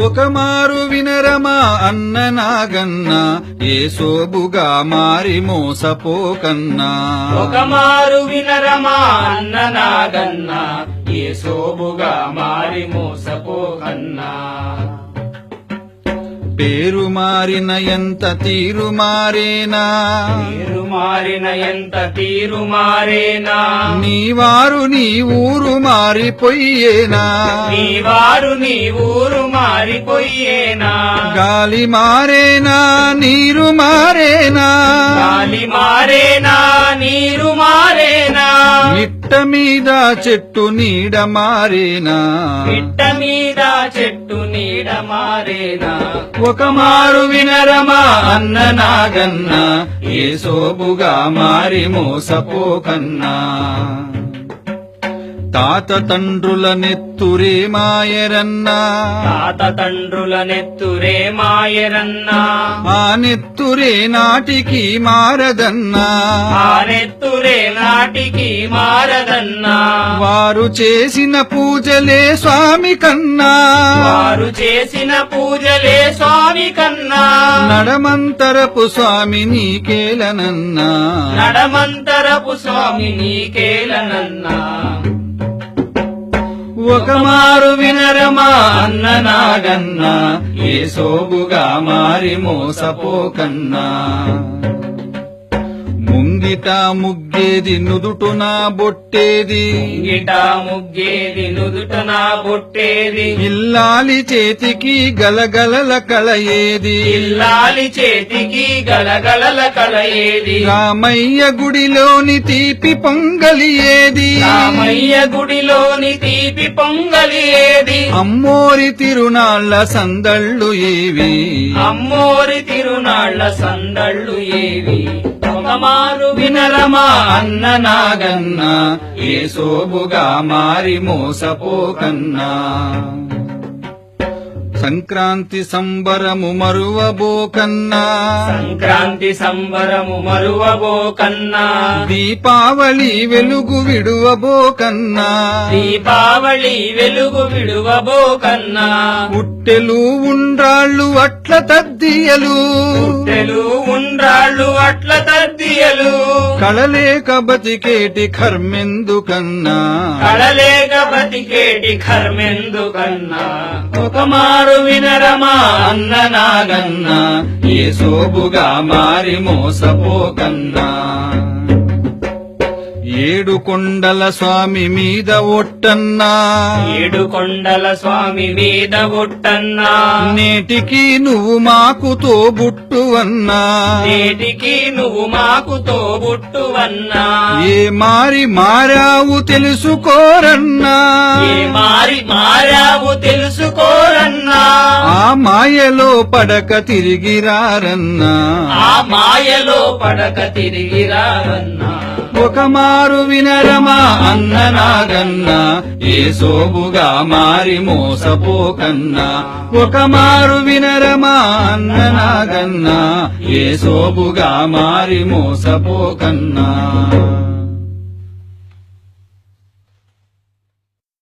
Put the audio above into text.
ఒక మారు వినరమా అన్న నాగన్న ఏ సోబుగా మారి మోసపోకన్నా ఒక మారు వినరమా అన్న నాగన్న ఏ సోబుగా మారి మోసపోకన్నా పేరు మారిన ఎంత తీరు మారేనా తీరు మారిన ఎంత తీరు మారేనా నీవారు నీ ఊరు మారిపోయేనా నీవారు నీ ఊరు మారిపోయేనా గాలి మారేనా నీరు మారేనా గాలి మారేనా నీరు మారేనా మిట్ట మీద చెట్టు నీడ మారేనా పిట్ట మీద చెట్టు నీడ మారేనా ఒక మారు వినరమా అన్న నాగన్న ఏ సోబుగా మారి మోసపోకన్నా తాత తండ్రుల నెత్తురే మాయరన్నా తాత తండ్రుల నెత్తురే మాయరన్నా ఆ నెత్తురే నాటికి మారదన్నా ఆ నెత్తురే నాటికి మారదన్నా వారు చేసిన పూజలే స్వామి కన్నా వారు చేసిన పూజలే స్వామి కన్నా నడమంతరపు స్వామి నీకేలనన్నా నడమంతరపు స్వామి నీకేలనన్నా ఒక మారు వినరమా అన్న నాగన్న ఏ సోబుగా మారి మోసపోకన్నా ముంగిట ముగ్గేది నుదుటున బొట్టేది గిట ముగ్గేది నుదుటన బొట్టేది ఇల్లాలి చేతికి గలగలల కళయేది ఇల్లాలి చేతికి గలగలల కలయేది రామయ్య గుడిలోని తీపి పొంగలి ఏది రామయ్య గుడిలోని తీపి పొంగలి ఏది అమ్మోరి తిరునాళ్ళ సందళ్ళు ఏవి అమ్మోరి తిరునాళ్ల సందళ్ళు ఏవి ఒక మారు వినరమా అన్న నాగన్న ఏ సోబుగా మారి మోసపోకన్నా సంక్రాంతి సంబరము మరువబోకన్నా సంక్రాంతి సంబరము మరువబోకన్నా దీపావళి వెలుగు విడువబోకన్నా దీపావళి వెలుగు విడువబోకన్నా పుట్టెలు ఉండ్రాళ్ళు అట్ల తద్దియలు తెలు ఉండ్రాళ్ళు అట్ల తద్దియలు కళలేక బతికేటి కర్మెందుకన్నా కళలేక బతికేటి కర్మెందుకన్నా ఒక మారు వినరమా అన్న నాగన్న ఏ సోబుగా మారి మోసపోకన్నా ఏడు కొండల స్వామి మీద ఒట్టన్నా ఏడు కొండల స్వామి మీద ఒట్టన్నా నేటికి నువ్వు మాకు తోబుట్టువన్నా నేటికి నువ్వు మాకు తోబుట్టువన్నా ఏ మారి మారావు తెలుసుకోరన్నా ఏ మారి మారావు తెలుసుకోరన్నా ఆ మాయలో పడక తిరిగిరారన్నా ఆ మాయలో పడక తిరిగిరారన్నా ఒక మారు వినరమా అన్న నాగన్న ఏ సోబుగా మారి మోసపోకన్నా ఒక మారు వినరమా అన్న నాగన్న ఏ సోబుగా మారి మోసపోకన్నా